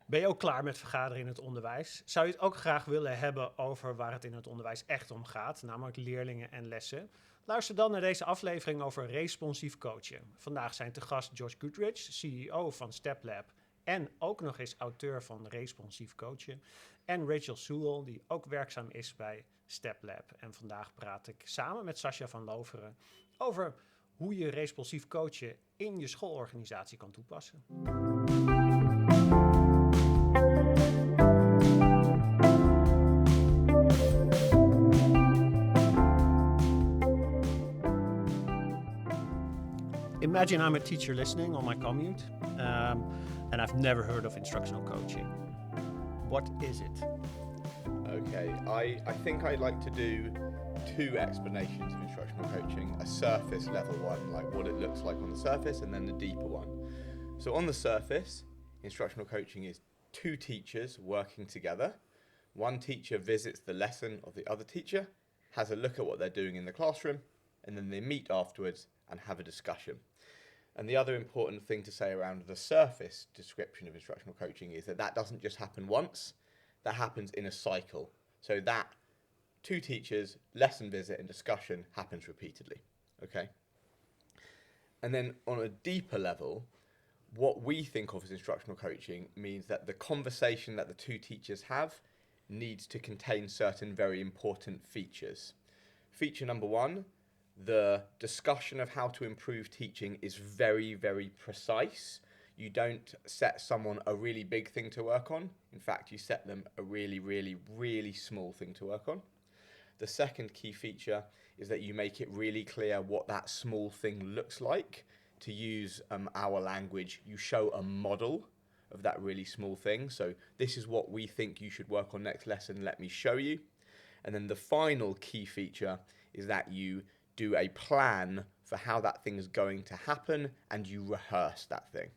Ben je ook klaar met vergaderen in het onderwijs? Zou je het ook graag willen hebben over waar het in het onderwijs echt om gaat, namelijk leerlingen en lessen? Luister dan naar deze aflevering over responsief coachen. Vandaag zijn te gast Josh Goodrich, CEO van Steplab en ook nog eens auteur van responsief coachen. En Rachel Sewell, die ook werkzaam is bij Steplab. En vandaag praat ik samen met Sacha van Looveren over hoe je responsief coachen in je schoolorganisatie kan toepassen. Imagine I'm a teacher listening on my commute, and I've never heard of instructional coaching. What is it? Okay, I think I'd like to do two explanations of instructional coaching. A surface level one, like what it looks like on the surface, and then the deeper one. So on the surface, instructional coaching is two teachers working together. One teacher visits the lesson of the other teacher, has a look at what they're doing in the classroom, and then they meet afterwards and have a discussion. And the other important thing to say around the surface description of instructional coaching is that doesn't just happen once, that happens in a cycle. So that two teachers, lesson visit and discussion happens repeatedly, okay? And then on a deeper level, what we think of as instructional coaching means that the conversation that the two teachers have needs to contain certain very important features. Feature number one, the discussion of how to improve teaching is very, very precise. You don't set someone a really big thing to work on. In fact, you set them a really, really, really small thing to work on. The second key feature is that you make it really clear what that small thing looks like. To use our language, you show a model of that really small thing. So this is what we think you should work on next lesson. Let me show you. And then the final key feature is that you do a plan for how that thing is going to happen and you rehearse that thing.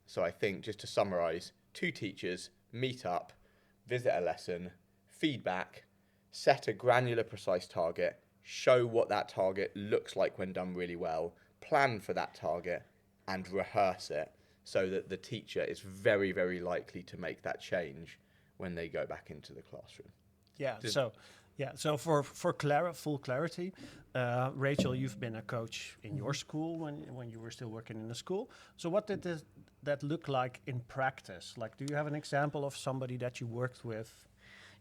So I think, just to summarize, two teachers meet up, visit a lesson, feedback, set a granular, precise target, show what that target looks like when done really well, plan for that target, and rehearse it so that the teacher is very, very likely to make that change when they go back into the classroom. So for full clarity, Rachel, you've been a coach in your school when you were still working in the school. So what did that look like in practice? Like, do you have an example of somebody that you worked with?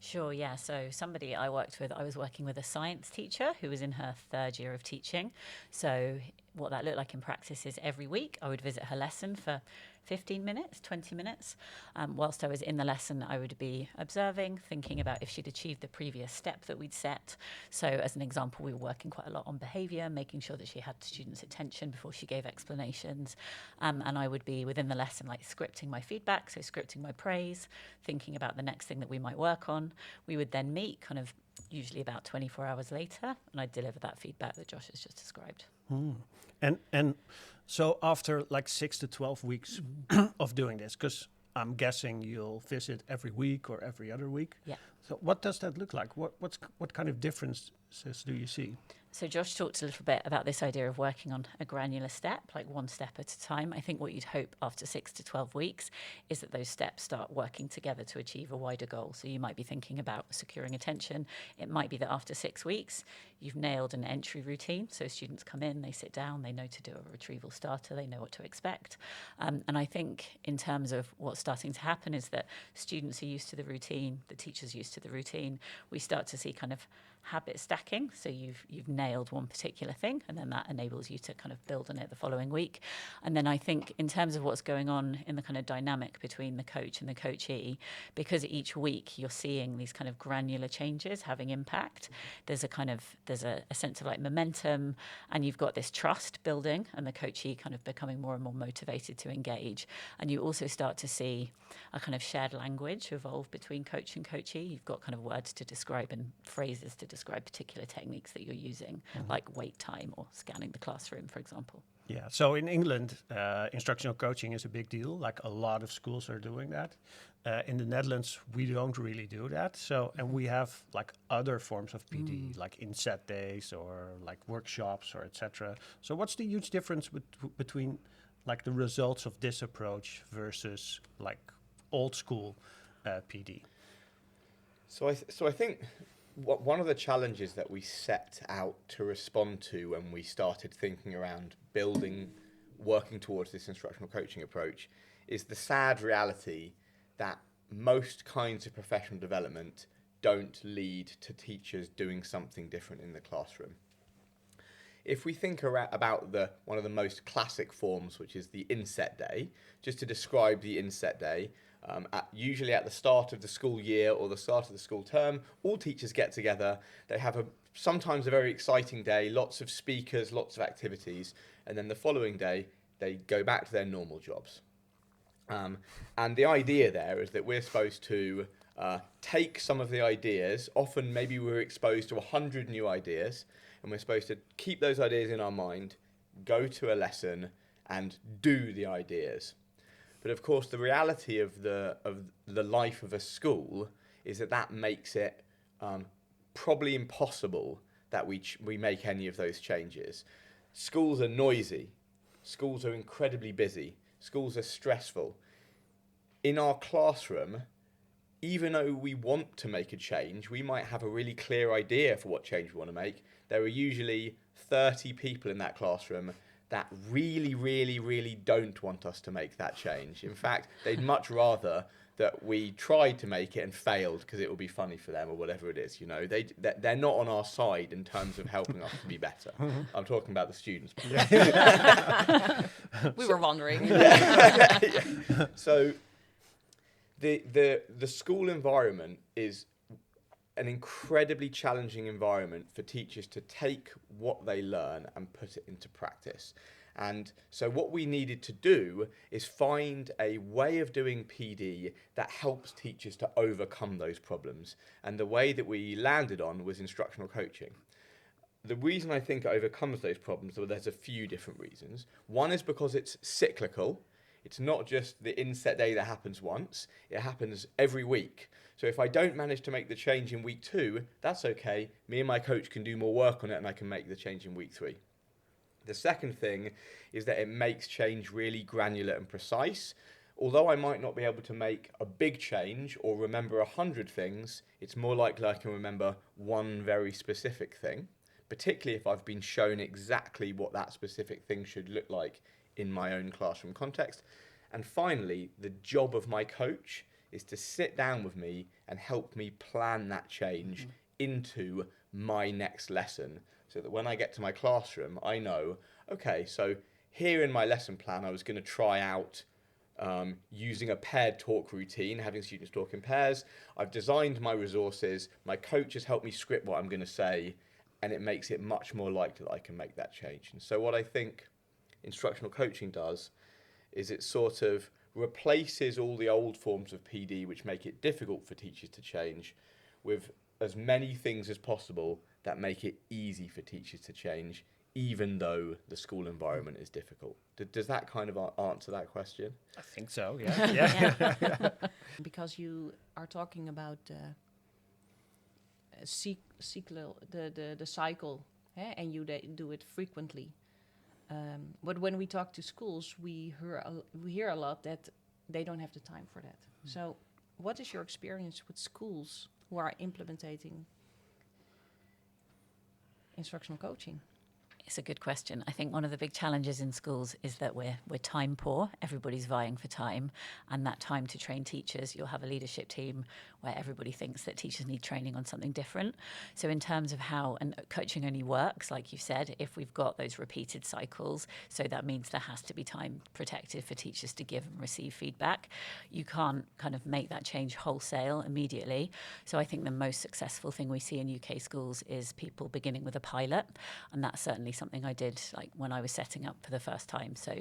Sure, yeah. So somebody I was working with a science teacher who was in her third year of teaching. So what that looked like in practice is every week I would visit her lesson for 15 minutes, 20 minutes. Whilst I was in the lesson, I would be observing, thinking about if she'd achieved the previous step that we'd set. So as an example, we were working quite a lot on behaviour, making sure that she had students' attention before she gave explanations. And I would be within the lesson, like scripting my feedback, so scripting my praise, thinking about the next thing that we might work on. We would then meet kind of usually about 24 hours later, and I'd deliver that feedback that Josh has just described. And so after like 6 to 12 weeks of doing this, because I'm guessing you'll visit every week or every other week. Yeah. So what does that look like? What kind of differences do you see? So Josh talked a little bit about this idea of working on a granular step, like one step at a time. I think what you'd hope after 6 to 12 weeks is that those steps start working together to achieve a wider goal. So you might be thinking about securing attention. It might be that after 6 weeks, you've nailed an entry routine. So students come in, they sit down, they know to do a retrieval starter, they know what to expect. And I think in terms of what's starting to happen is that students are used to the routine, the teacher's used to the routine. We start to see kind of habit stacking. So you've nailed one particular thing, and then that enables you to kind of build on it the following week. And then I think in terms of what's going on in the kind of dynamic between the coach and the coachee, because each week you're seeing these kind of granular changes having impact, there's a sense of like momentum, and you've got this trust building, and the coachee kind of becoming more and more motivated to engage. And you also start to see a kind of shared language evolve between coach and coachee. You've got kind of words to describe and phrases to describe particular techniques that you're using, like wait time or scanning the classroom, for example. Yeah, so in England, instructional coaching is a big deal. Like a lot of schools are doing that. In the Netherlands, we don't really do that. So, and we have like other forms of PD, like inset days or like workshops or etc. So what's the huge difference between like the results of this approach versus like old school PD? So I think one of the challenges that we set out to respond to when we started thinking around working towards this instructional coaching approach is the sad reality that most kinds of professional development don't lead to teachers doing something different in the classroom. If we think about one of the most classic forms, which is the inset day, just to describe the inset day, usually at the start of the school year or the start of the school term, all teachers get together. They have sometimes a very exciting day, lots of speakers, lots of activities, and then the following day they go back to their normal jobs. And the idea there is that we're supposed to take some of the ideas. Often maybe we're exposed to 100 new ideas, and we're supposed to keep those ideas in our mind, go to a lesson, and do the ideas. But of course, the reality of the life of a school is that makes it probably impossible that we make any of those changes. Schools are noisy. Schools are incredibly busy. Schools are stressful. In our classroom, even though we want to make a change, we might have a really clear idea for what change we want to make. There are usually 30 people in that classroom that really, really, really don't want us to make that change. In fact, they'd much rather that we tried to make it and failed because it will be funny for them or whatever it is. You know, they're not on our side in terms of helping us to be better. I'm talking about the students. We were wondering. Yeah. So the school environment is an incredibly challenging environment for teachers to take what they learn and put it into practice. And so what we needed to do is find a way of doing PD that helps teachers to overcome those problems. And the way that we landed on was instructional coaching. The reason I think it overcomes those problems, well, there's a few different reasons. One is because it's cyclical. It's not just the inset day that happens once. It happens every week. So if I don't manage to make the change in week 2, that's okay. Me and my coach can do more work on it and I can make the change in week 3. The second thing is that it makes change really granular and precise. Although I might not be able to make a big change or remember 100 things, it's more likely I can remember one very specific thing, particularly if I've been shown exactly what that specific thing should look like in my own classroom context. And finally, the job of my coach is to sit down with me and help me plan that change into my next lesson, so that when I get to my classroom, I know, okay, so here in my lesson plan, I was going to try out using a paired talk routine, having students talk in pairs. I've designed my resources. My coach has helped me script what I'm going to say, and it makes it much more likely that I can make that change. And so what I think instructional coaching does is it sort of replaces all the old forms of PD which make it difficult for teachers to change with as many things as possible that make it easy for teachers to change, even though the school environment is difficult. Does that kind of answer that question? I think so, yeah. Because you are talking about the cycle, and you do it frequently. But when we talk to schools, we hear a lot that they don't have the time for that. So what is your experience with schools who are implementing instructional coaching? It's a good question. I think one of the big challenges in schools is that we're time poor. Everybody's vying for time, and that time to train teachers, you'll have a leadership team where everybody thinks that teachers need training on something different. So in terms of how and coaching only works, like you said, if we've got those repeated cycles, so that means there has to be time protected for teachers to give and receive feedback. You can't kind of make that change wholesale immediately. So I think the most successful thing we see in UK schools is people beginning with a pilot, and that's certainly something I did like when I was setting up for the first time. So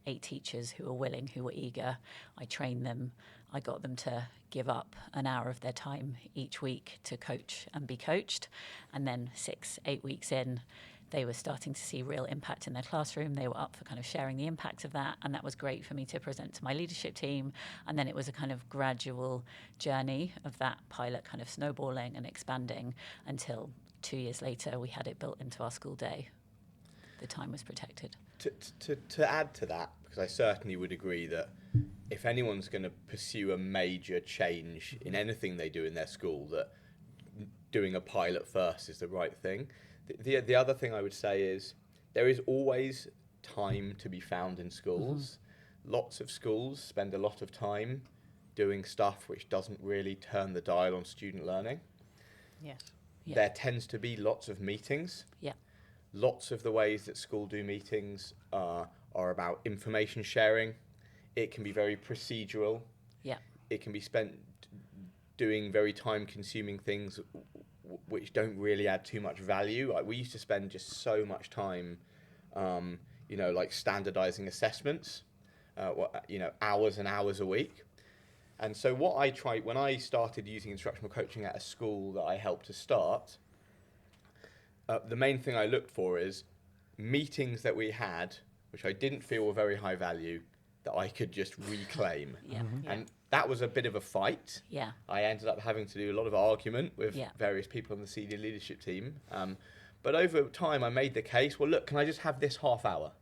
8 teachers who were willing, who were eager. I trained them. I got them to give up an hour of their time each week to coach and be coached. And then 6-8 weeks in, they were starting to see real impact in their classroom. They were up for kind of sharing the impact of that. And that was great for me to present to my leadership team. And then it was a kind of gradual journey of that pilot kind of snowballing and expanding until 2 years later, we had it built into our school day. The time was protected. To add to that, because because I certainly would agree that if anyone's going to pursue a major change in anything they do in their school, that doing a pilot first is the right thing. The other thing I would say is there is always time to be found in schools. Lots of schools spend a lot of time doing stuff which doesn't really turn the dial on student learning. Yes. Yeah. There tends to be lots of meetings. Yeah. Lots of the ways that school do meetings are about information sharing. It can be very procedural. Yeah. It can be spent doing very time-consuming things which don't really add too much value. Like we used to spend just so much time, like standardizing assessments, hours and hours a week. And so what I tried when I started using instructional coaching at a school that I helped to start, the main thing I looked for is meetings that we had, which I didn't feel were very high value, that I could just reclaim. Yeah. Yeah. And that was a bit of a fight. Yeah. I ended up having to do a lot of argument with various people on the senior leadership team. But over time, I made the case, well, look, can I just have this half hour?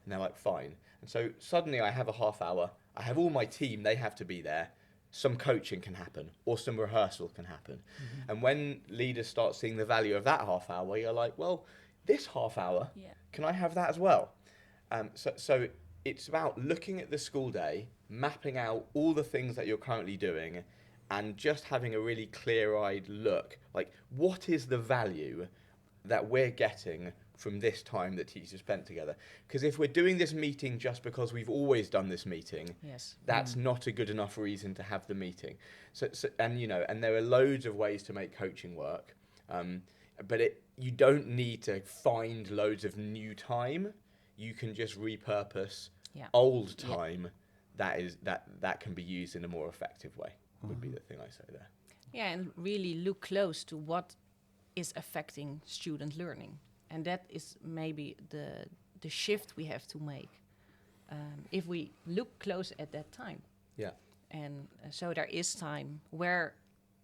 And they're like, fine. And so suddenly I have a half hour. I have all my team, they have to be there. Some coaching can happen or some rehearsal can happen. And when leaders start seeing the value of that half hour, you're like, well, this half hour, can I have that as well? So it's about looking at the school day, mapping out all the things that you're currently doing, and just having a really clear-eyed look, like what is the value that we're getting from this time that teachers spent together? Because if we're doing this meeting just because we've always done this meeting, that's not a good enough reason to have the meeting. And there are loads of ways to make coaching work, but you don't need to find loads of new time. You can just repurpose old time that can be used in a more effective way, would be the thing I say there. Yeah, and really look close to what is affecting student learning. And that is maybe the shift we have to make if we look close at that time. Yeah. And so there is time. Where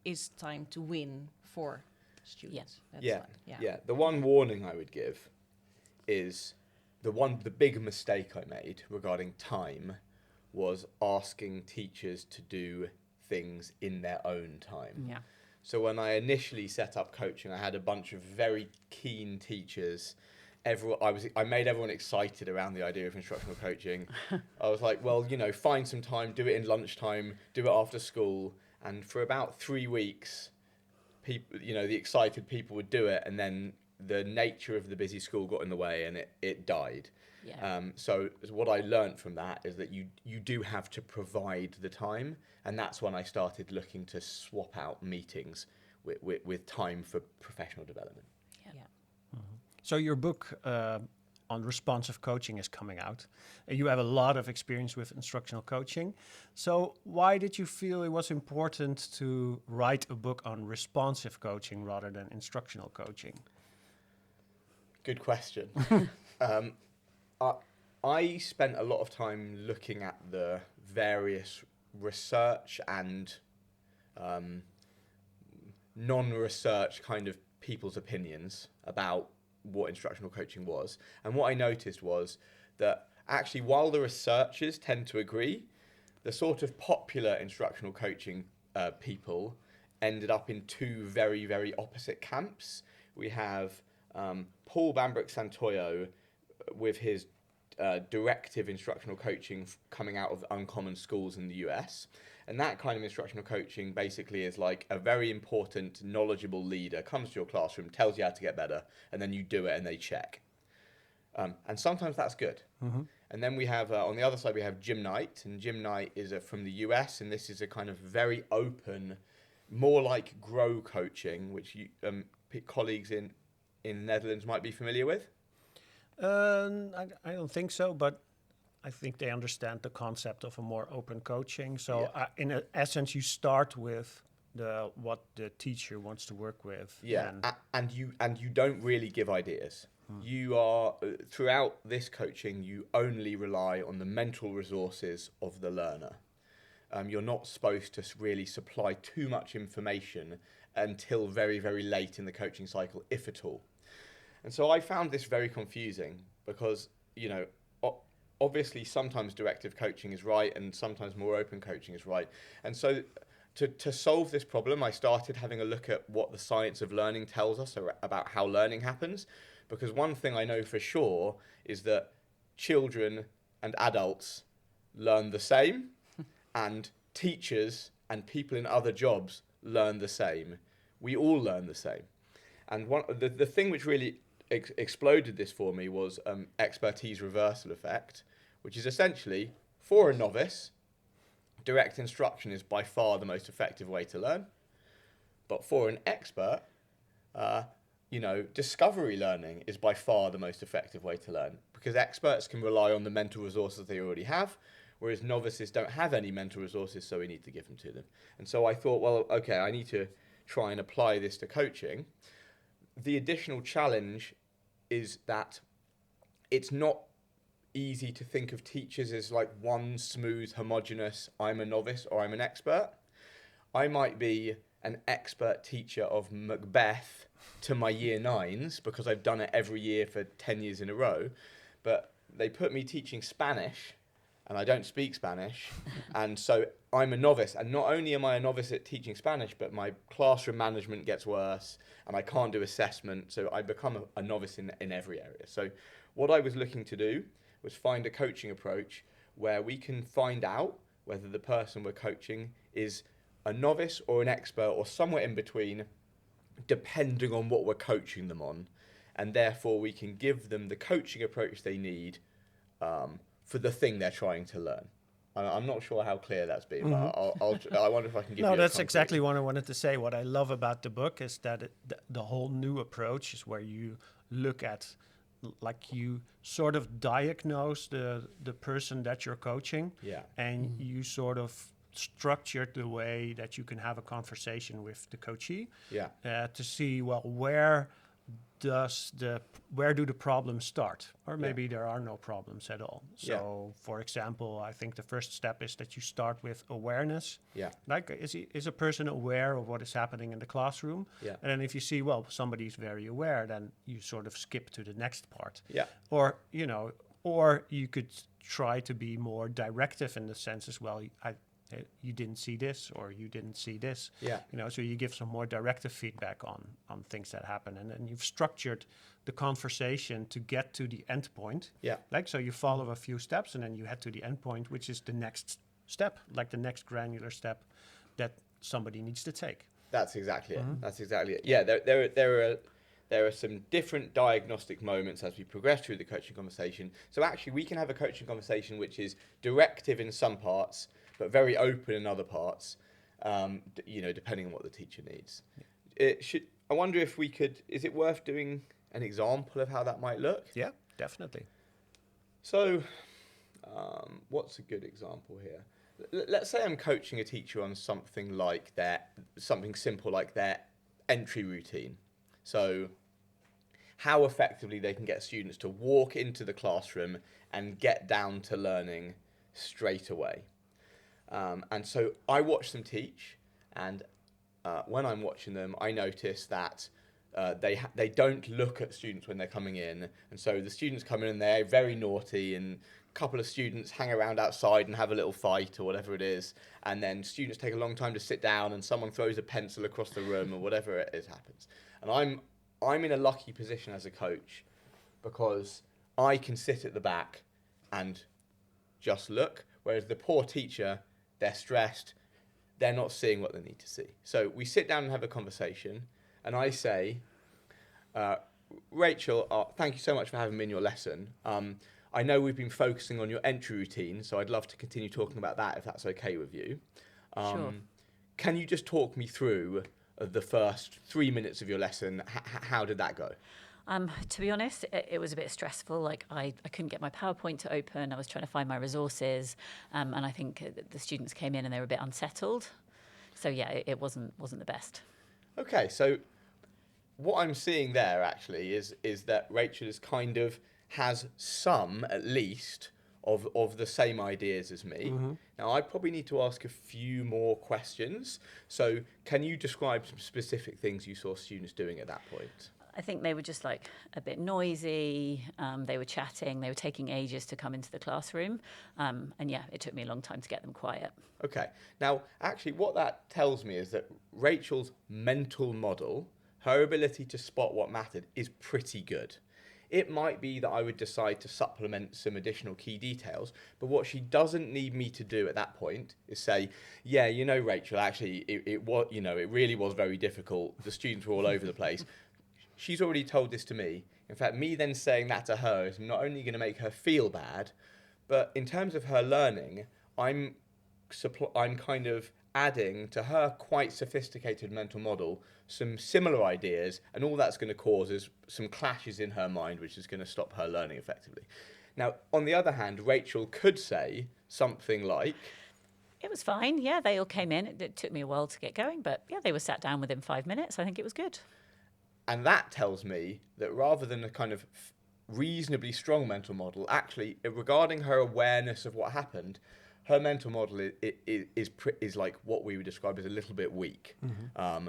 is time to win for students? That's The one warning I would give is the big mistake I made regarding time was asking teachers to do things in their own time. Yeah. So when I initially set up coaching, I had a bunch of very keen teachers. I made everyone excited around the idea of instructional coaching. I was like, well, find some time, do it in lunchtime, do it after school. And for about 3 weeks, people, the excited people would do it. And then the nature of the busy school got in the way and it died. Yeah. So what I learned from that is that you do have to provide the time, and that's when I started looking to swap out meetings with time for professional development. Yeah. So your book on responsive coaching is coming out. You have a lot of experience with instructional coaching. So why did you feel it was important to write a book on responsive coaching rather than instructional coaching? Good question. I spent a lot of time looking at the various research and non-research kind of people's opinions about what instructional coaching was. And what I noticed was that actually, while the researchers tend to agree, the sort of popular instructional coaching people ended up in two very, very opposite camps. We have Paul Bambrick-Santoyo with his directive instructional coaching coming out of Uncommon Schools in the US. And that kind of instructional coaching basically is like a very important, knowledgeable leader comes to your classroom, tells you how to get better, and then you do it and they check. And sometimes that's good. And then we have, on the other side, we have Jim Knight. And Jim Knight is from the US, and this is a kind of very open, more like grow coaching, which you, colleagues in the Netherlands might be familiar with. I don't think so, but I think they understand the concept of a more open coaching. So in essence, you start with what the teacher wants to work with. Yeah, and you don't really give ideas. You are, throughout this coaching, you only rely on the mental resources of the learner. You're not supposed to really supply too much information until very, very late in the coaching cycle, if at all. And so I found this very confusing because, obviously sometimes directive coaching is right and sometimes more open coaching is right. And so to solve this problem, I started having a look at what the science of learning tells us about how learning happens. Because one thing I know for sure is that children and adults learn the same, and teachers and people in other jobs learn the same. We all learn the same. And the thing which really exploded this for me was expertise reversal effect, which is essentially, for a novice, direct instruction is by far the most effective way to learn. But for an expert, discovery learning is by far the most effective way to learn, because experts can rely on the mental resources they already have, whereas novices don't have any mental resources, so we need to give them to them. And so I thought, well, okay, I need to try and apply this to coaching. The additional challenge is that it's not easy to think of teachers as like one smooth, homogenous, I'm a novice or I'm an expert. I might be an expert teacher of Macbeth to my year 9s because I've done it every year for 10 years in a row, but they put me teaching Spanish and I don't speak Spanish, and so I'm a novice. And not only am I a novice at teaching Spanish, but my classroom management gets worse and I can't do assessment, so I become a novice in every area. So what I was looking to do was find a coaching approach where we can find out whether the person we're coaching is a novice or an expert or somewhere in between, depending on what we're coaching them on, and therefore we can give them the coaching approach they need for the thing they're trying to learn. I'm not sure how clear that's been, but I wonder if I can give you that's exactly what I wanted to say. What I love about the book is that the whole new approach is where you look at, like, you sort of diagnose the person that you're coaching, and you sort of structured the way that you can have a conversation with the coachee to see, well, where do the problems start, or maybe there are no problems at all. So for example, I think the first step is that you start with awareness. Like, is a person aware of what is happening in the classroom? And then if you see, well, somebody's very aware, then you sort of skip to the next part. Or you could try to be more directive in the sense as well. You didn't see this, or you didn't see this. So you give some more directive feedback on things that happen, and then you've structured the conversation to get to the end point. So you follow a few steps, and then you head to the end point, which is the next step, like the next granular step that somebody needs to take. That's exactly it. That's exactly it. Yeah, there are some different diagnostic moments as we progress through the coaching conversation. So actually, we can have a coaching conversation which is directive in some parts, but very open in other parts, depending on what the teacher needs. I wonder if we could, is it worth doing an example of how that might look? Yeah, definitely. So, what's a good example here? Let's say I'm coaching a teacher on something simple like their entry routine. So, how effectively they can get students to walk into the classroom and get down to learning straight away. And so I watch them teach, and when I'm watching them, I notice that they don't look at students when they're coming in, and so the students come in and they're very naughty, and a couple of students hang around outside and have a little fight or whatever it is, and then students take a long time to sit down, and someone throws a pencil across the room, or whatever it is happens. And I'm in a lucky position as a coach because I can sit at the back and just look, whereas the poor teacher, they're stressed, they're not seeing what they need to see. So we sit down and have a conversation, and I say, Rachel, thank you so much for having me in your lesson. I know we've been focusing on your entry routine, so I'd love to continue talking about that if that's okay with you. Sure. Can you just talk me through the first 3 minutes of your lesson? How did that go? To be honest, it was a bit stressful. Like I couldn't get my PowerPoint to open. I was trying to find my resources, and I think the students came in and they were a bit unsettled. So yeah, it wasn't the best. Okay, so what I'm seeing there actually is that Rachel has some, at least, of the same ideas as me. Now, I probably need to ask a few more questions. So can you describe some specific things you saw students doing at that point? I think they were just like a bit noisy. They were chatting. They were taking ages to come into the classroom. And yeah, it took me a long time to get them quiet. Okay. Now, actually, what that tells me is that Rachel's mental model, her ability to spot what mattered, is pretty good. It might be that I would decide to supplement some additional key details, but what she doesn't need me to do at that point is say, yeah, you know, Rachel, actually, it was, you know, it really was very difficult. The students were all over the place. She's already told this to me. In fact, me then saying that to her is not only going to make her feel bad, but in terms of her learning, I'm kind of adding to her quite sophisticated mental model some similar ideas, and all that's going to cause is some clashes in her mind, which is going to stop her learning effectively. Now, on the other hand, Rachel could say something like, It was fine. Yeah, they all came in. It took me a while to get going, but yeah, they were sat down within 5 minutes. I think it was good. and that tells me that rather than a kind of reasonably strong mental model, actually, regarding her awareness of what happened, her mental model is like what we would describe as a little bit weak. Mm-hmm.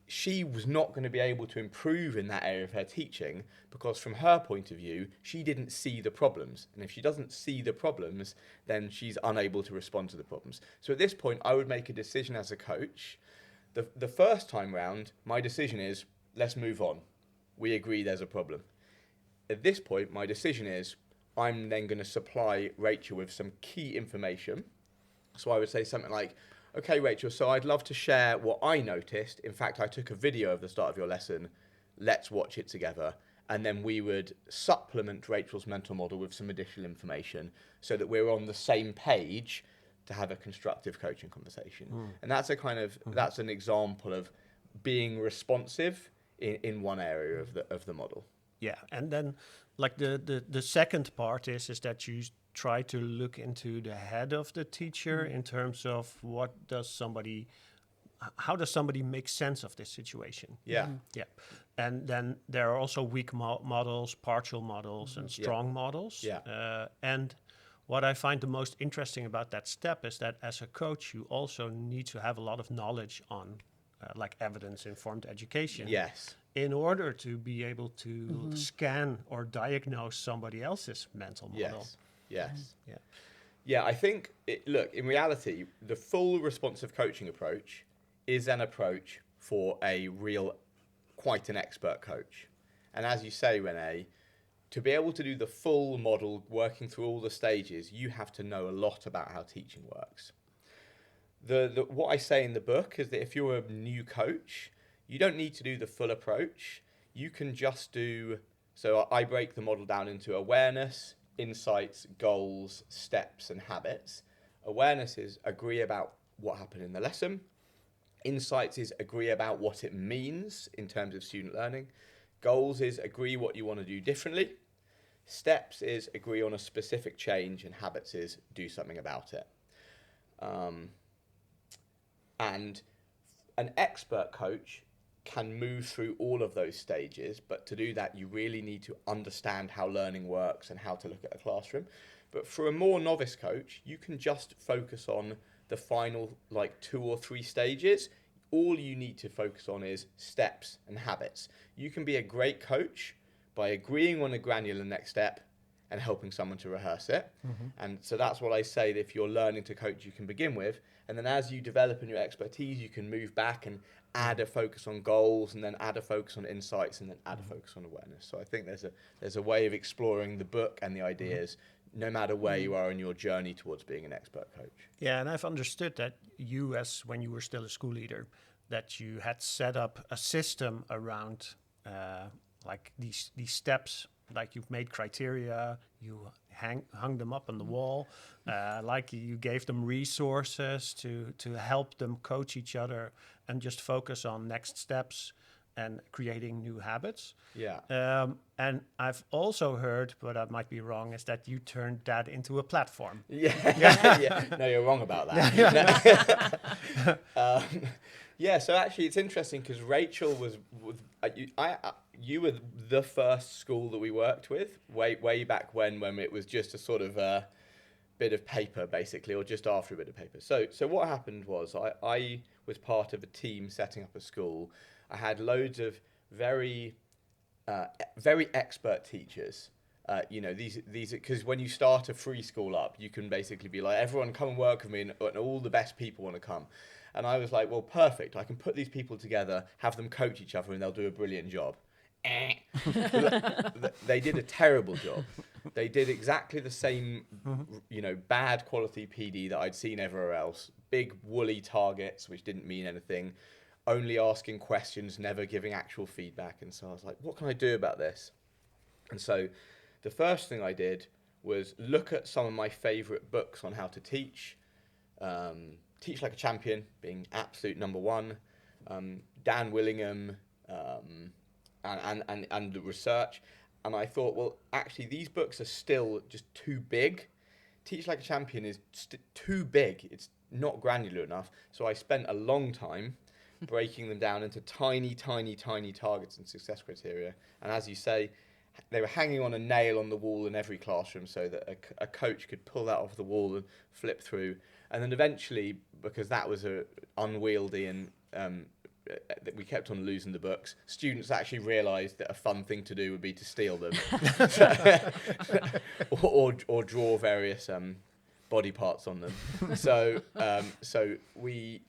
She was not going to be able to improve in that area of her teaching because from her point of view, she didn't see the problems. And if she doesn't see the problems, then she's unable to respond to the problems. So at this point, I would make a decision as a coach. The first time round, my decision is, let's move on. We agree there's a problem. At this point, my decision is, I'm then going to supply Rachel with some key information. So I would say something like, okay, Rachel, so I'd love to share what I noticed. In fact, I took a video of the start of your lesson. Let's watch it together. And then we would supplement Rachel's mental model with some additional information so that we're on the same page to have a constructive coaching conversation. And that's a kind of, that's an example of being responsive in one area of the model. Yeah, and then like the second part is that you try to look into the head of the teacher in terms of how does somebody make sense of this situation? Yeah. Yeah. And then there are also weak models, partial models, and strong models. Yeah. And what I find the most interesting about that step is that as a coach, you also need to have a lot of knowledge on like evidence-informed education. Yes. In order to be able to scan or diagnose somebody else's mental model. Yes. Yeah. Yeah, I think, look, in reality, the full responsive coaching approach is an approach for quite an expert coach. And as you say, René, to be able to do the full model, working through all the stages, you have to know a lot about how teaching works. What I say in the book is that if you're a new coach, you don't need to do the full approach. You can just do, so I break the model down into awareness, insights, goals, steps, and habits. Awareness is agree about what happened in the lesson. Insights is agree about what it means in terms of student learning. Goals is agree what you want to do differently. Steps is agree on a specific change, and habits is do something about it. And an expert coach can move through all of those stages, but to do that, you really need to understand how learning works and how to look at a classroom. But for a more novice coach, you can just focus on the final 2 or 3 stages. All you need to focus on is steps and habits. You can be a great coach by agreeing on a granular next step and helping someone to rehearse it. Mm-hmm. And so that's what I say that if you're learning to coach, you can begin with. And then as you develop in your expertise, you can move back and add a focus on goals, and then add a focus on insights, and then add a focus on awareness. So I think there's a way of exploring the book and the ideas, no matter where you are in your journey towards being an expert coach. Yeah, and I've understood that you, as when you were still a school leader, that you had set up a system around like these steps. Like you've made criteria, you hung them up on the wall, like you gave them resources to help them coach each other and just focus on next steps and creating new habits. Yeah. And I've also heard, but I might be wrong, is that you turned that into a platform. Yeah. No, you're wrong about that. Yeah, so actually it's interesting because Rachel was you were the first school that we worked with way back when it was just a sort of bit of paper basically, or just after a bit of paper. So what happened was I was part of a team setting up a school. I had loads of very very expert teachers. These because when you start a free school up, you can basically be like, everyone come and work with me, and all the best people want to come. And I was like, well, perfect. I can put these people together, have them coach each other, and they'll do a brilliant job. They did a terrible job. They did exactly the same, bad quality PD that I'd seen everywhere else. Big woolly targets, which didn't mean anything. Only asking questions, never giving actual feedback. And so I was like, what can I do about this? And so the first thing I did was look at some of my favorite books on how to teach. Teach Like a Champion being absolute number one. Dan Willingham, and the research. And I thought, well, actually, these books are still just too big. Teach Like a Champion is too big. It's not granular enough. So I spent a long time breaking them down into tiny, tiny, tiny targets and success criteria. And as you say, they were hanging on a nail on the wall in every classroom so that a coach could pull that off the wall and flip through. And then eventually, because that was unwieldy and that we kept on losing the books, students actually realised that a fun thing to do would be to steal them or draw various body parts on them. So we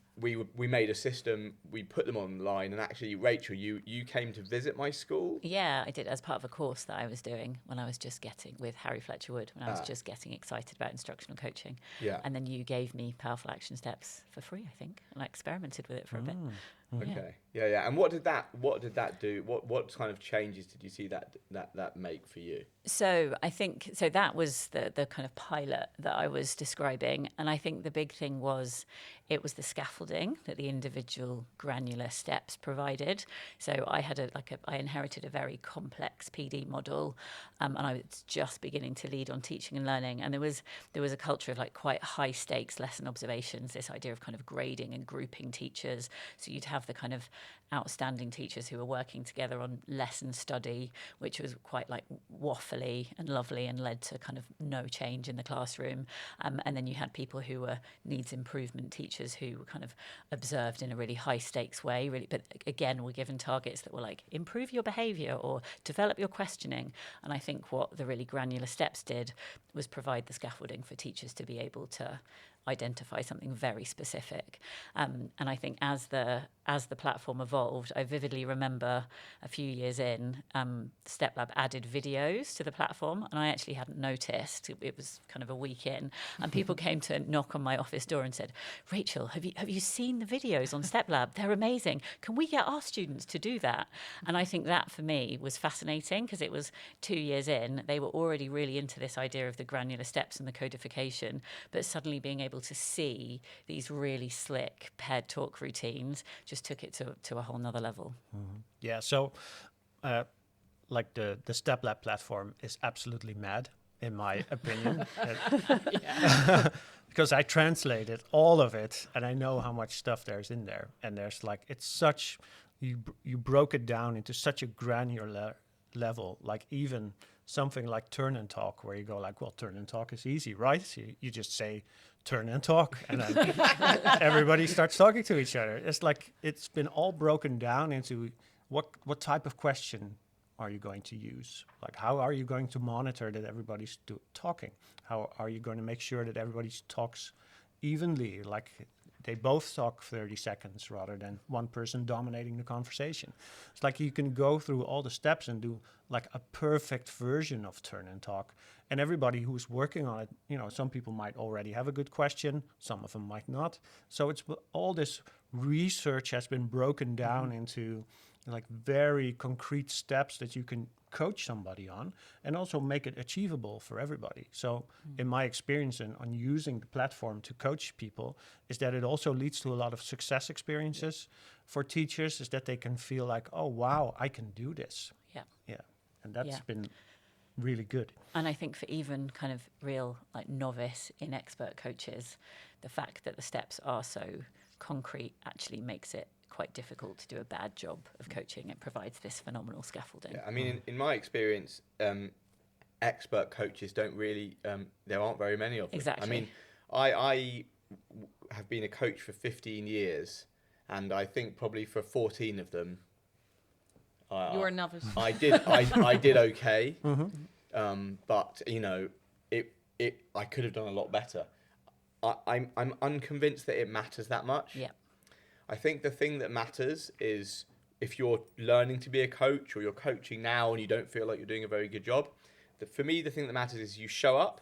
made a system, we put them online, and actually, Rachel, you came to visit my school? Yeah, I did, as part of a course that I was doing when I was just with Harry Fletcher Wood, when I was just getting excited about instructional coaching. Yeah. And then you gave me powerful action steps for free, I think, and I experimented with it for a bit. Okay. Yeah. And what did that do? What kind of changes did you see that make for you? So I think that was the kind of pilot that I was describing, and I think the big thing was it was the scaffolding that the individual granular steps provided. So I had I inherited a very complex PD model, and I was just beginning to lead on teaching and learning, and there was a culture of quite high stakes lesson observations. This idea of kind of grading and grouping teachers. So you'd have the kind of outstanding teachers who were working together on lesson study, which was quite waffly and lovely and led to kind of no change in the classroom. And then you had people who were needs improvement teachers who were kind of observed in a really high stakes way, but again, were given targets that were improve your behaviour or develop your questioning. And I think what the really granular steps did was provide the scaffolding for teachers to be able to identify something very specific. And I think as the platform evolved, I vividly remember a few years in, Steplab added videos to the platform, and I actually hadn't noticed. It was kind of a week in, and people came to knock on my office door and said, "Rachel, have you seen the videos on Steplab? They're amazing. Can we get our students to do that?" And I think that for me was fascinating, because it was 2 years in, they were already really into this idea of the granular steps and the codification, but suddenly being able to see these really slick paired talk routines just took it to a whole nother level. Mm-hmm. Yeah, so the Steplab platform is absolutely mad, in my opinion. Because I translated all of it, and I know how much stuff there's in there. And there's it's such, you broke it down into such a granular level, even something like turn and talk, where you go well, turn and talk is easy, right? So you just say turn and talk, and then everybody starts talking to each other. It's it's been all broken down into what type of question are you going to use? How are you going to monitor that everybody's talking? How are you going to make sure that everybody talks evenly? They both talk 30 seconds rather than one person dominating the conversation. It's you can go through all the steps and do a perfect version of turn and talk. And everybody who's working on it, some people might already have a good question, some of them might not. So it's all this research has been broken down into very concrete steps that you can coach somebody on, and also make it achievable for everybody. So in my experience on using the platform to coach people, is that it also leads to a lot of success experiences for teachers, is that they can feel oh, wow, I can do this. Yeah. And that's been really good. And I think for even kind of real novice, inexpert coaches, the fact that the steps are so concrete actually makes it quite difficult to do a bad job of coaching. It provides this phenomenal scaffolding. Yeah, I mean, in my experience, expert coaches don't really, there aren't very many of them. Exactly. I mean, I have been a coach for 15 years, and I think probably for 14 of them, You were a novice. I did okay, Mm-hmm. but you know, I could have done a lot better. I'm unconvinced that it matters that much. Yeah. I think the thing that matters is if you're learning to be a coach or you're coaching now and you don't feel like you're doing a very good job. For me, the thing that matters is you show up,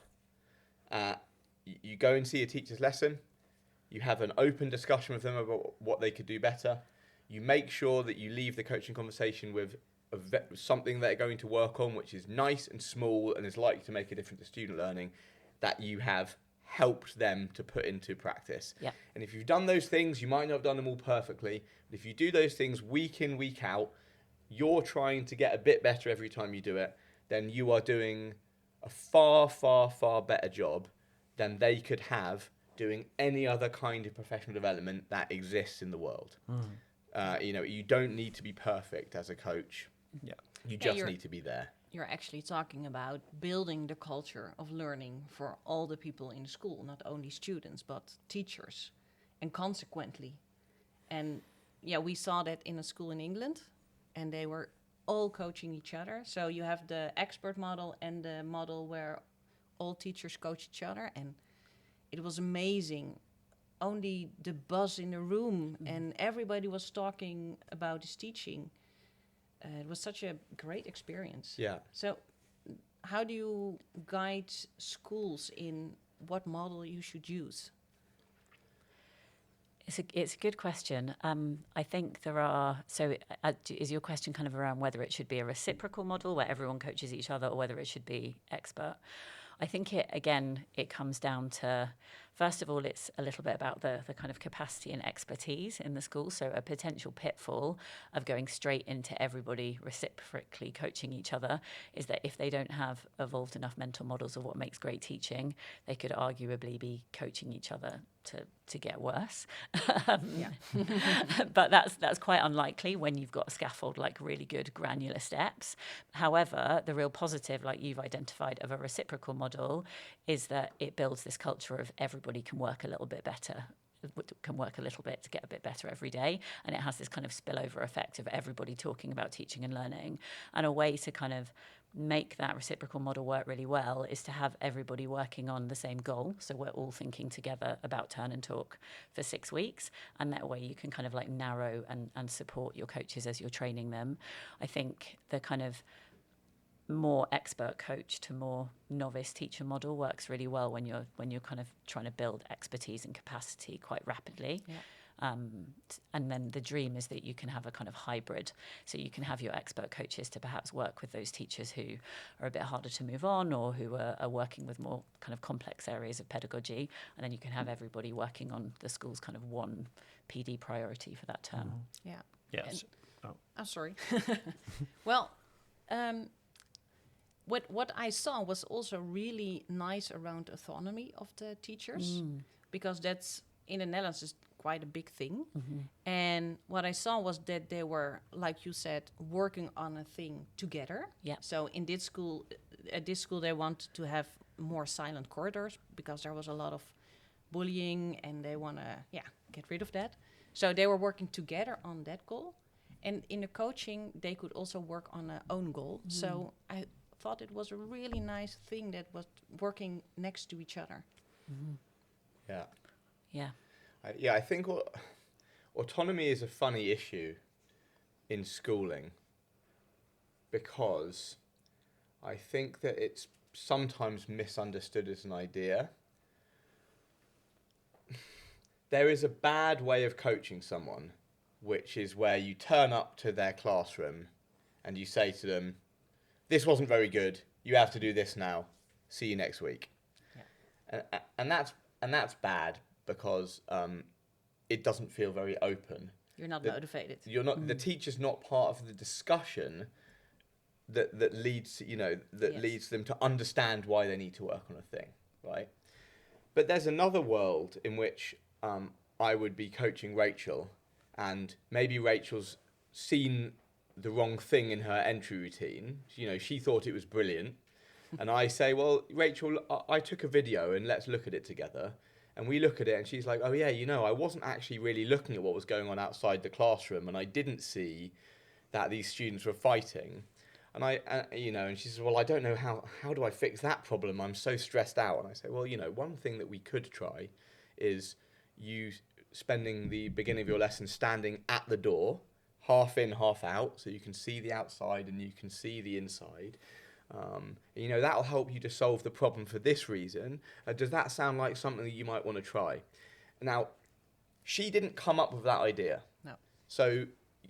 you go and see a teacher's lesson, you have an open discussion with them about what they could do better. You make sure that you leave the coaching conversation with something they're going to work on, which is nice and small and is likely to make a difference to student learning, that you have helped them to put into practice. Yeah. And if you've done those things, you might not have done them all perfectly, but if you do those things week in, week out, you're trying to get a bit better every time you do it, then you are doing a far, far, far better job than they could have doing any other kind of professional development that exists in the world. You know, you don't need to be perfect as a coach. Yeah. You just need to be there. You're actually talking about building the culture of learning for all the people in the school, not only students, but teachers, and consequently. And yeah, we saw that in a school in England, and they were all coaching each other. So you have the expert model and the model where all teachers coach each other, and it was amazing. Only the buzz in the room, and everybody was talking about his teaching. It was such a great experience. Yeah. So how do you guide schools in what model you should use? It's a good question. I think there are, is your question kind of around whether it should be a reciprocal model where everyone coaches each other or whether it should be expert? I think it comes down to, first of all, it's a little bit about the kind of capacity and expertise in the school. So a potential pitfall of going straight into everybody reciprocally coaching each other is that if they don't have evolved enough mental models of what makes great teaching, they could arguably be coaching each other to get worse. But that's quite unlikely when you've got a scaffold like really good granular steps. However, the real positive, like you've identified, of a reciprocal model is that it builds this culture of everybody can work a little bit better, can work a little bit to get a bit better every day. And it has this kind of spillover effect of everybody talking about teaching and learning. And a way to kind of make that reciprocal model work really well is to have everybody working on the same goal. So we're all thinking together about Turn and Talk for 6 weeks. And that way you can kind of like narrow and support your coaches as you're training them. I think the kind of more expert coach to more novice teacher model works really well when you're kind of trying to build expertise and capacity quite rapidly. Yeah. And then the dream is that you can have a kind of hybrid. So you can have your expert coaches to perhaps work with those teachers who are a bit harder to move on or who are working with more kind of complex areas of pedagogy. And then you can have everybody working on the school's kind of one PD priority for that term. Yeah. Yes. I'm sorry. Well, what I saw was also really nice around autonomy of the teachers, because that's in the Netherlands is quite a big thing. And what I saw was that they were, like you said, working on a thing together. Yeah. So in this school, at this school, they wanted to have more silent corridors because there was a lot of bullying, and they want to get rid of that. So they were working together on that goal. And in the coaching, they could also work on their own goal. So I thought it was a really nice thing that was working next to each other. Yeah. Yeah. I think autonomy is a funny issue in schooling because I think that it's sometimes misunderstood as an idea. There is a bad way of coaching someone, which is where you turn up to their classroom and you say to them, "This wasn't very good. You have to do this now. See you next week." Yeah. And that's bad because it doesn't feel very open. You're not motivated. You're not. The teacher's not part of the discussion that leads leads them to understand why they need to work on a thing, right? But there's another world in which I would be coaching Rachel, and maybe Rachel's seen the wrong thing in her entry routine. You know, she thought it was brilliant. And I say, "Well, Rachel, I took a video and let's look at it together." And we look at it and she's like, "Oh yeah, I wasn't actually really looking at what was going on outside the classroom, and I didn't see that these students were fighting. And and she says, well, I don't know how do I fix that problem? I'm so stressed out. And I say, well, one thing that we could try is you spending the beginning of your lesson standing at the door, half in, half out, so you can see the outside and you can see the inside. That'll help you to solve the problem for this reason. Does that sound like something that you might want to try? Now, she didn't come up with that idea. No. So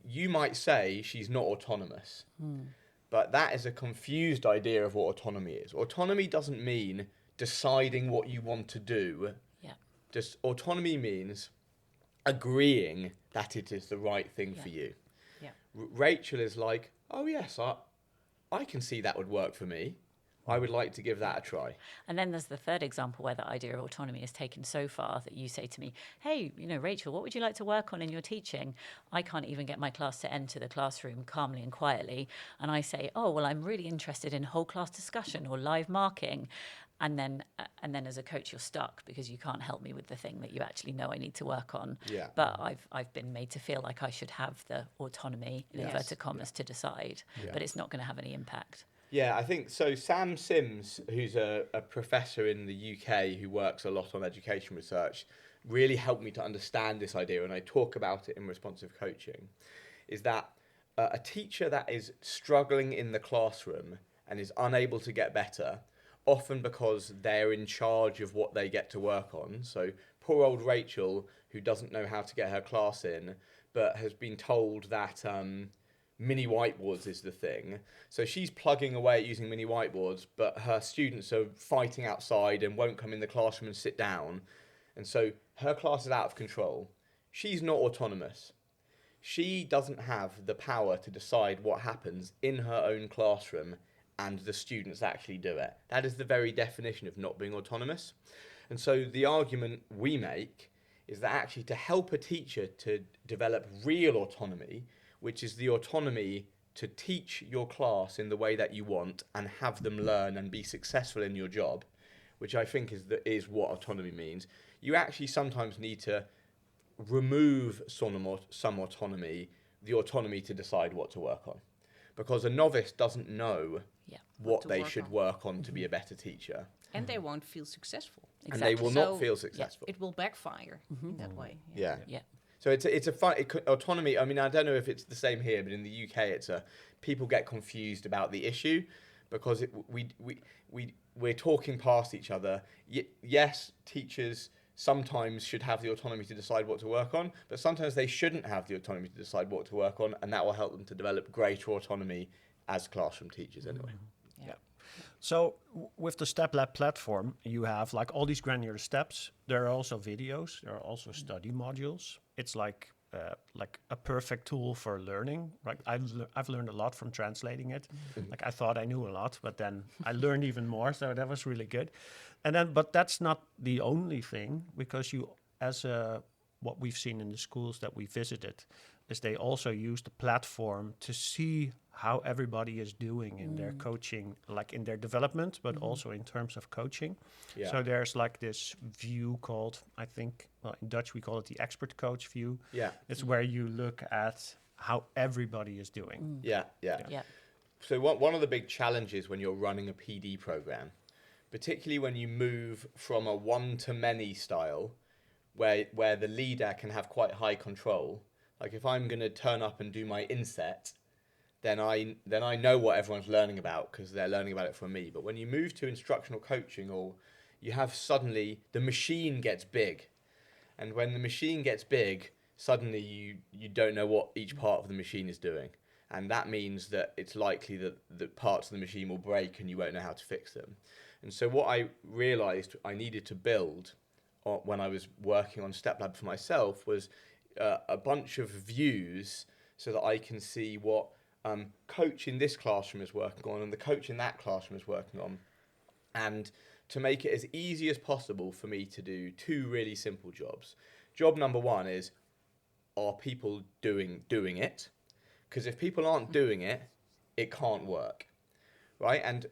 you might say she's not autonomous. But that is a confused idea of what autonomy is. Autonomy doesn't mean deciding what you want to do. Yeah. Just autonomy means agreeing that it is the right thing for you. Yeah. Rachel is like, oh yes, I can see that would work for me. I would like to give that a try. And then there's the third example where the idea of autonomy is taken so far that you say to me, hey, Rachel, what would you like to work on in your teaching? I can't even get my class to enter the classroom calmly and quietly. And I say, oh, well, I'm really interested in whole class discussion or live marking. And then as a coach, you're stuck because you can't help me with the thing that you actually know I need to work on. Yeah. But I've been made to feel like I should have the autonomy, in inverted commas, to decide. Yeah. But it's not going to have any impact. Yeah, I think so. Sam Sims, who's a professor in the UK who works a lot on education research, really helped me to understand this idea, and I talk about it in responsive coaching, is that a teacher that is struggling in the classroom and is unable to get better, often because they're in charge of what they get to work on. So poor old Rachel, who doesn't know how to get her class in, but has been told that mini whiteboards is the thing. So she's plugging away at using mini whiteboards, but her students are fighting outside and won't come in the classroom and sit down. And so her class is out of control. She's not autonomous. She doesn't have the power to decide what happens in her own classroom and the students actually do it. That is the very definition of not being autonomous. And so the argument we make is that actually to help a teacher to develop real autonomy, which is the autonomy to teach your class in the way that you want and have them learn and be successful in your job, which I think is what autonomy means. You actually sometimes need to remove some autonomy, the autonomy to decide what to work on. Because a novice doesn't know what they should work on to be a better teacher. And they won't feel successful. Exactly. And they will not feel successful. It will backfire in that way. Yeah. Yeah. So it's a fun autonomy. I mean, I don't know if it's the same here, but in the UK, people get confused about the issue because we're talking past each other. Yes, teachers sometimes should have the autonomy to decide what to work on, but sometimes they shouldn't have the autonomy to decide what to work on, and that will help them to develop greater autonomy as classroom teachers anyway. Yeah. So with the Steplab platform, you have like all these granular steps. There are also videos. There are also study modules. It's like a perfect tool for learning. Like I've learned a lot from translating it. Like I thought I knew a lot, but then I learned even more. So that was really good. But that's not the only thing, because what we've seen in the schools that we visited is they also use the platform to see how everybody is doing in their coaching, like in their development, but also in terms of coaching. Yeah. So there's like this view called, I think, in Dutch we call it the expert coach view. Yeah. It's where you look at how everybody is doing. Yeah. So one of the big challenges when you're running a PD program, particularly when you move from a one-to-many style, where the leader can have quite high control. Like if I'm going to turn up and do my inset, then I know what everyone's learning about because they're learning about it from me. But when you move to instructional coaching, or you have suddenly the machine gets big, and when the machine gets big, suddenly you don't know what each part of the machine is doing, and that means that it's likely that the parts of the machine will break and you won't know how to fix them. And so what I realized I needed to build when I was working on Steplab for myself was a bunch of views so that I can see what coach in this classroom is working on and the coach in that classroom is working on, and to make it as easy as possible for me to do two really simple jobs. Job number one is, are people doing it? Because if people aren't doing it, it can't work, right? And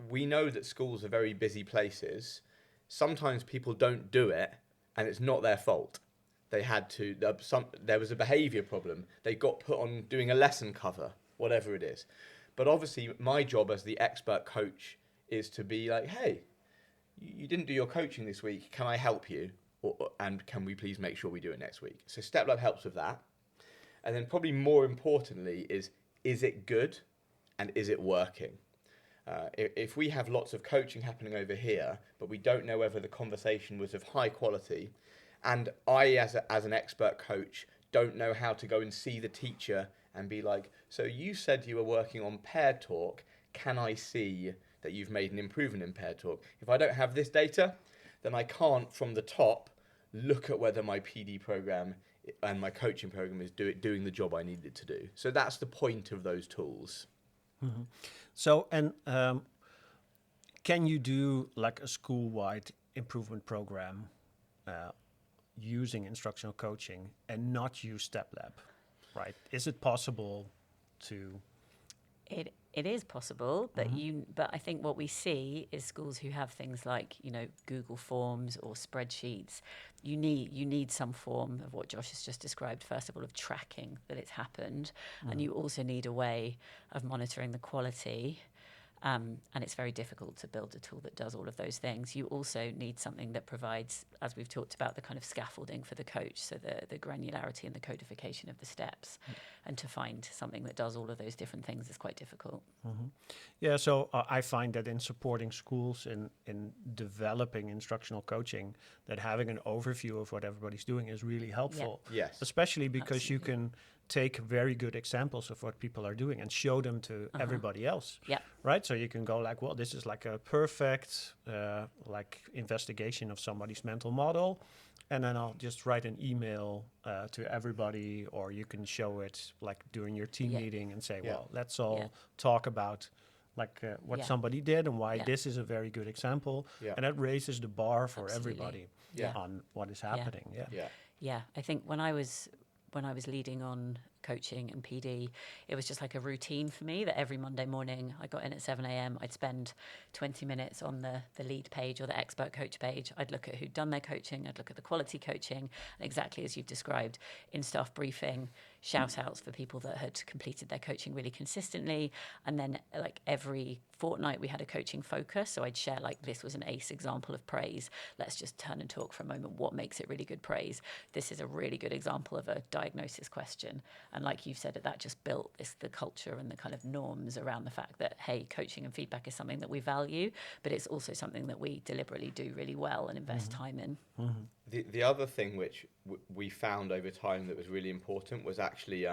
we know that schools are very busy places. Sometimes people don't do it, and it's not their fault. there was a behaviour problem. They got put on doing a lesson cover, whatever it is. But obviously my job as the expert coach is to be like, hey, you didn't do your coaching this week. Can I help you? And can we please make sure we do it next week? So Steplab helps with that. And then probably more importantly is it good and is it working? If we have lots of coaching happening over here, but we don't know whether the conversation was of high quality, and I, as an expert coach, don't know how to go and see the teacher and be like, so you said you were working on paired talk, can I see that you've made an improvement in paired talk? If I don't have this data, then I can't, from the top, look at whether my PD program and my coaching program is doing the job I need it to do. So that's the point of those tools. Mm-hmm. So, and can you do like a school-wide improvement program using instructional coaching and not use Steplab, right? Is it possible to... It is possible, but Mm-hmm. but I think what we see is schools who have things like, Google Forms or spreadsheets. You need some form of what Josh has just described. First of all, of tracking that it's happened, and you also need a way of monitoring the quality. And it's very difficult to build a tool that does all of those things. You also need something that provides, as we've talked about, the kind of scaffolding for the coach, so the granularity and the codification of the steps. And to find something that does all of those different things is quite difficult. Mm-hmm. Yeah, so I find that in supporting schools in developing instructional coaching, that having an overview of what everybody's doing is really helpful. Yeah. Yes. Especially because Absolutely. you can take very good examples of what people are doing and show them to everybody else. Yeah. Right? So you can go like, well, this is like a perfect like investigation of somebody's mental model. And then I'll just write an email to everybody, or you can show it like during your team meeting and say, well, let's all talk about like what somebody did and why this is a very good example. Yeah. And that raises the bar for everybody on what is happening. Yeah, I think when I was leading on coaching and PD, it was just like a routine for me that every Monday morning I got in at 7 a.m. I'd spend 20 minutes on the lead page or the expert coach page. I'd look at who'd done their coaching, I'd look at the quality coaching, and exactly as you've described, in staff briefing, shout outs for people that had completed their coaching really consistently. And then like every fortnight we had a coaching focus. So I'd share like, this was an ace example of praise. Let's just turn and talk for a moment. What makes it really good praise? This is a really good example of a diagnosis question. And like you've said, that just built the culture and the kind of norms around the fact that, hey, coaching and feedback is something that we value, but it's also something that we deliberately do really well and invest time in. Mm-hmm. The other thing which we found over time that was really important was actually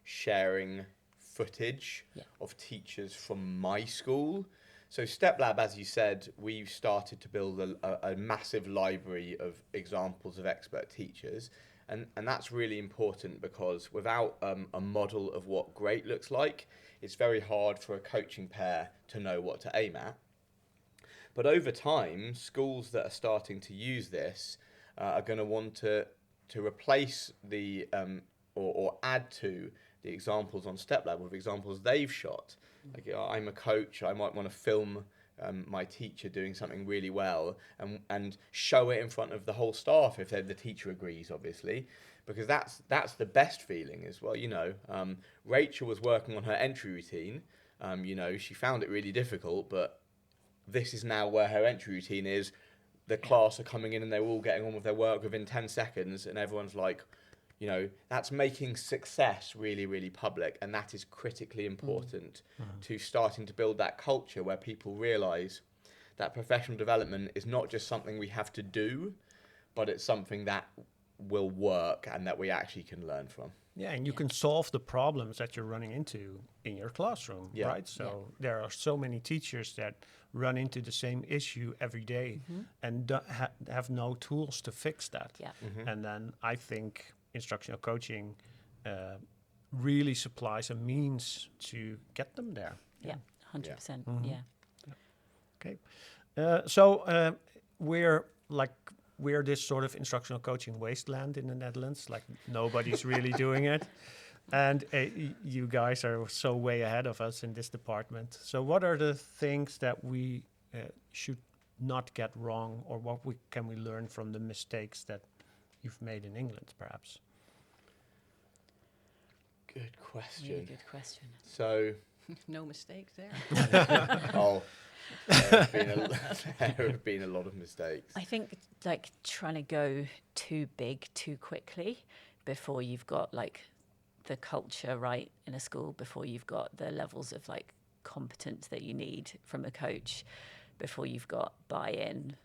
sharing footage of teachers from my school. So Steplab, as you said, we've started to build a massive library of examples of expert teachers. And that's really important because without a model of what great looks like, it's very hard for a coaching pair to know what to aim at. But over time, schools that are starting to use this are going to want to replace the or add to the examples on Steplab with examples they've shot. Like, I'm a coach, I might want to film my teacher doing something really well and show it in front of the whole staff if the teacher agrees, obviously, because that's the best feeling as well. Rachel was working on her entry routine. She found it really difficult, but this is now where her entry routine is. The class are coming in and they're all getting on with their work within 10 seconds, and everyone's like, that's making success really, really public, and that is critically important to starting to build that culture where people realise that professional development is not just something we have to do, but it's something that will work and that we actually can learn from. Yeah, and you can solve the problems that you're running into in your classroom, right? So there are so many teachers that run into the same issue every day and have no tools to fix that. Yeah. And then I think instructional coaching really supplies a means to get them there. Yeah, 100%. Yeah. Okay. So we're this sort of instructional coaching wasteland in the Netherlands. Like nobody's really doing it. And you guys are so way ahead of us in this department. So what are the things that we should not get wrong, or what can we learn from the mistakes that you've made in England, perhaps? Good question. Really good question. So, No mistakes there. there have been a lot of mistakes. I think like trying to go too big too quickly before you've got like the culture right in a school, before you've got the levels of like competence that you need from a coach, before you've got buy-in.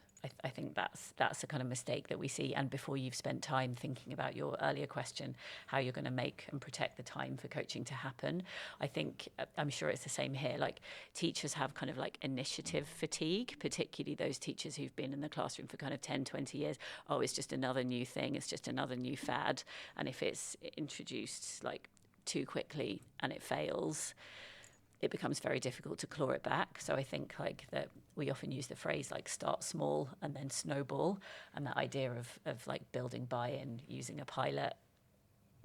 I think that's the kind of mistake that we see. And before you've spent time thinking about your earlier question, how you're going to make and protect the time for coaching to happen. I think, I'm sure it's the same here. Like teachers have kind of like initiative fatigue, particularly those teachers who've been in the classroom for kind of 10, 20 years. Oh, it's just another new thing. It's just another new fad. And if it's introduced like too quickly and it fails, it becomes very difficult to claw it back. So I think like that we often use the phrase like start small and then snowball, and that idea of like building buy-in using a pilot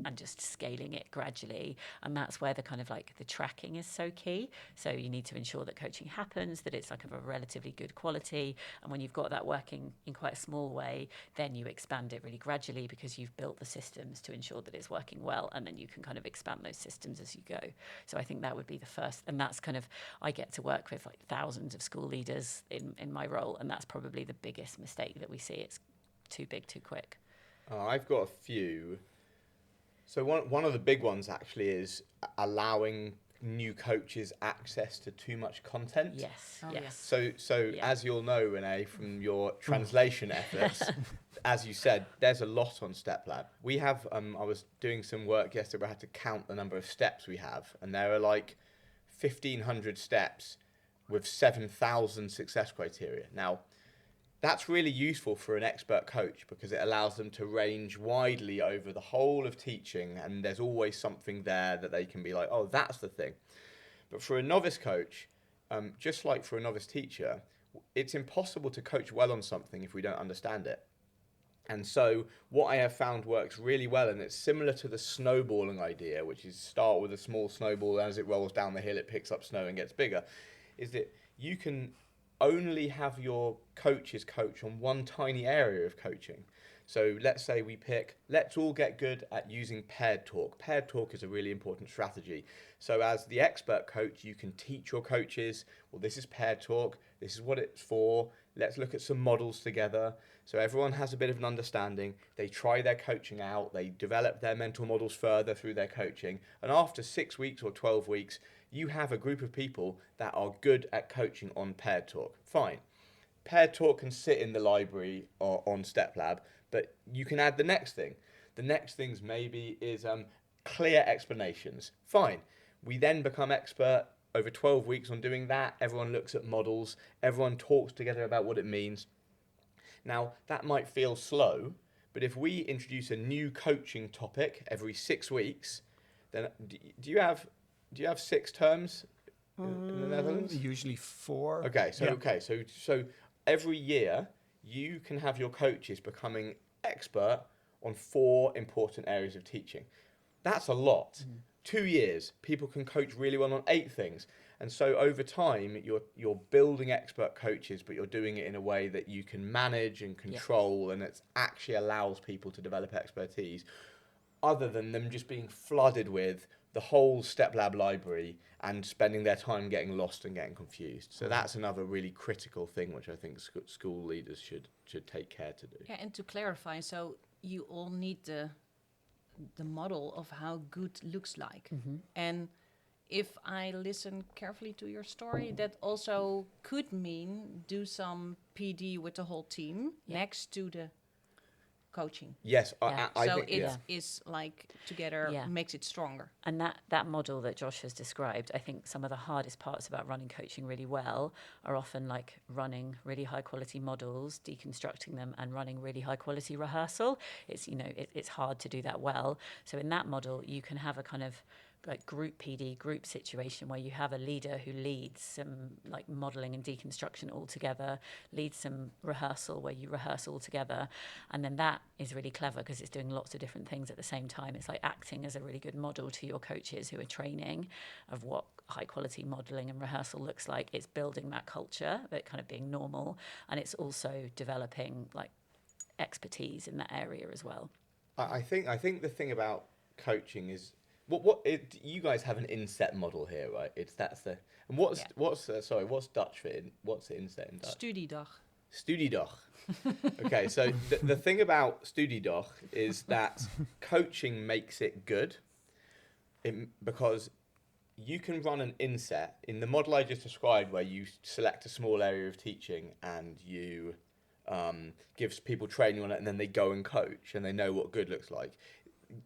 and just scaling it gradually. And that's where the kind of like the tracking is so key. So you need to ensure that coaching happens, that it's like of a relatively good quality. And when you've got that working in quite a small way, then you expand it really gradually because you've built the systems to ensure that it's working well. And then you can kind of expand those systems as you go. So I think that would be the first. And that's kind of, I get to work with like thousands of school leaders in my role. And that's probably the biggest mistake that we see. It's too big, too quick. I've got a few. So one of the big ones actually is allowing new coaches access to too much content. Yes. Oh, yes. So Yeah. as you'll know, René, from your translation efforts, as you said, there's a lot on Steplab. We have, I was doing some work yesterday where I had to count the number of steps we have, and there are like 1,500 steps with 7,000 success criteria. Now, that's really useful for an expert coach because it allows them to range widely over the whole of teaching, and there's always something there that they can be like, oh, that's the thing. But for a novice coach, just like for a novice teacher, it's impossible to coach well on something if we don't understand it. And so what I have found works really well, and it's similar to the snowballing idea, which is start with a small snowball, and as it rolls down the hill, it picks up snow and gets bigger, is that you can only have your coaches coach on one tiny area of coaching. So let's say we pick, let's all get good at using paired talk. Paired talk is a really important strategy. So as the expert coach, you can teach your coaches, well, this is paired talk, this is what it's for, let's look at some models together. So everyone has a bit of an understanding, they try their coaching out, they develop their mental models further through their coaching, and after 6 weeks or 12 weeks, you have a group of people that are good at coaching on paired talk. Fine. Paired talk can sit in the library or on Steplab, but you can add the next thing. The next things maybe is clear explanations. Fine. We then become expert over 12 weeks on doing that. Everyone looks at models. Everyone talks together about what it means. Now, that might feel slow, but if we introduce a new coaching topic every 6 weeks, then do you have 6 terms in the Netherlands? Usually 4. So every year you can have your coaches becoming expert on 4 important areas of teaching. That's a lot. 2 years, people can coach really well on 8 things. And so over time, you're building expert coaches, but you're doing it in a way that you can manage and control, and it actually allows people to develop expertise, other than them just being flooded with the whole Steplab library and spending their time getting lost and getting confused. So that's another really critical thing which I think school leaders should take care to do. Yeah, and to clarify, so you all need the model of how good looks like. And if I listen carefully to your story, that also could mean do some PD with the whole team next to the coaching. Yes, Yeah. I So think it is like together makes it stronger. And that model that Josh has described, I think some of the hardest parts about running coaching really well are often like running really high quality models, deconstructing them, and running really high quality rehearsal. It's, it's hard to do that well. So in that model, you can have a kind of like group PD, group situation where you have a leader who leads some like modelling and deconstruction all together, leads some rehearsal where you rehearse all together. And then that is really clever because it's doing lots of different things at the same time. It's like acting as a really good model to your coaches who are training of what high quality modelling and rehearsal looks like. It's building that culture of it kind of being normal. And it's also developing like expertise in that area as well. I think the thing about coaching is you guys have an inset model here, right? And what's Dutch for what's inset in Dutch? Studiedag. Studiedag. Okay, so the thing about studiedag is that coaching makes it good, because you can run an inset in the model I just described, where you select a small area of teaching and you give people training on it, and then they go and coach and they know what good looks like.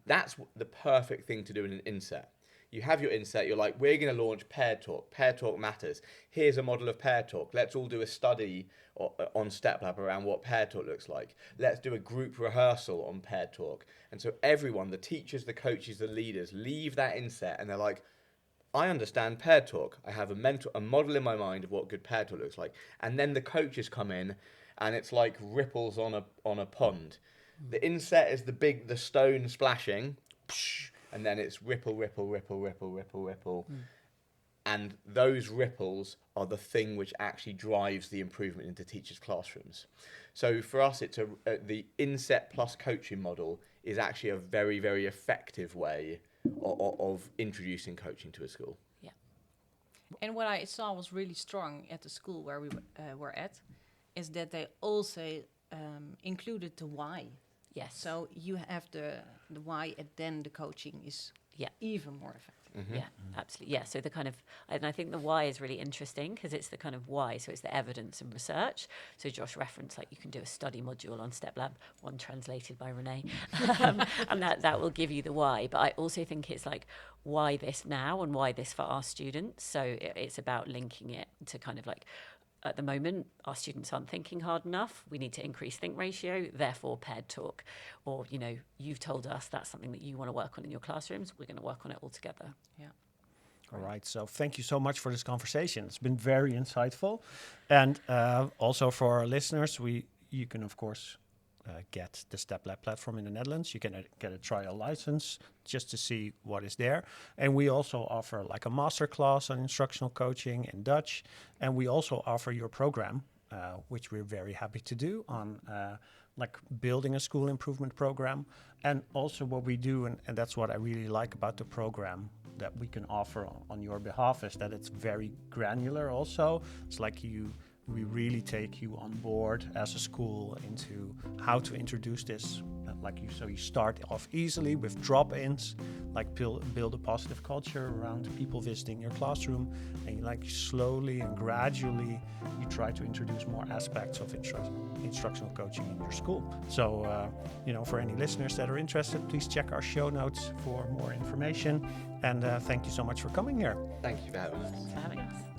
That's the perfect thing to do in an inset. You have your inset, you're like, we're going to launch Pair Talk. Pair Talk matters. Here's a model of Pair Talk. Let's all do a study on Steplab around what Pair Talk looks like. Let's do a group rehearsal on Pair Talk. And so everyone, the teachers, the coaches, the leaders, leave that inset and they're like, I understand Pair Talk. I have a model in my mind of what good Pair Talk looks like. And then the coaches come in and it's like ripples on a pond. The inset is the stone splashing, and then it's ripple, ripple, ripple, ripple, ripple, ripple. And those ripples are the thing which actually drives the improvement into teachers' classrooms. So for us, it's the inset plus coaching model is actually a very, very effective way of introducing coaching to a school. Yeah. And what I saw was really strong at the school where we were at, is that they also included the why. Yes. So you have the why, and then the coaching is even more effective. Mm-hmm. Yeah, absolutely. Yeah, so and I think the why is really interesting because it's the kind of why. So it's the evidence and research. So Josh referenced, like, you can do a study module on Steplab, one translated by René, and that will give you the why. But I also think it's like, why this now and why this for our students? So it's about linking it to kind of like, at the moment, our students aren't thinking hard enough. We need to increase think ratio, therefore paired talk. Or, you've told us that's something that you want to work on in your classrooms. We're going to work on it all together. Yeah. All right. So thank you so much for this conversation. It's been very insightful. And also for our listeners, you can, of course, get the Steplab platform in the Netherlands. You can get a trial license just to see what is there. And we also offer like a masterclass on instructional coaching in Dutch. And we also offer your program, which we're very happy to do on like building a school improvement program. And also what we do, and that's what I really like about the program that we can offer on your behalf, is that it's very granular also. It's like we really take you on board as a school into how to introduce this. So you start off easily with drop-ins, like build a positive culture around people visiting your classroom, and you slowly and gradually you try to introduce more aspects of instructional coaching in your school. So, for any listeners that are interested, please check our show notes for more information. And thank you so much for coming here. Thank you for having us. Thanks for having us.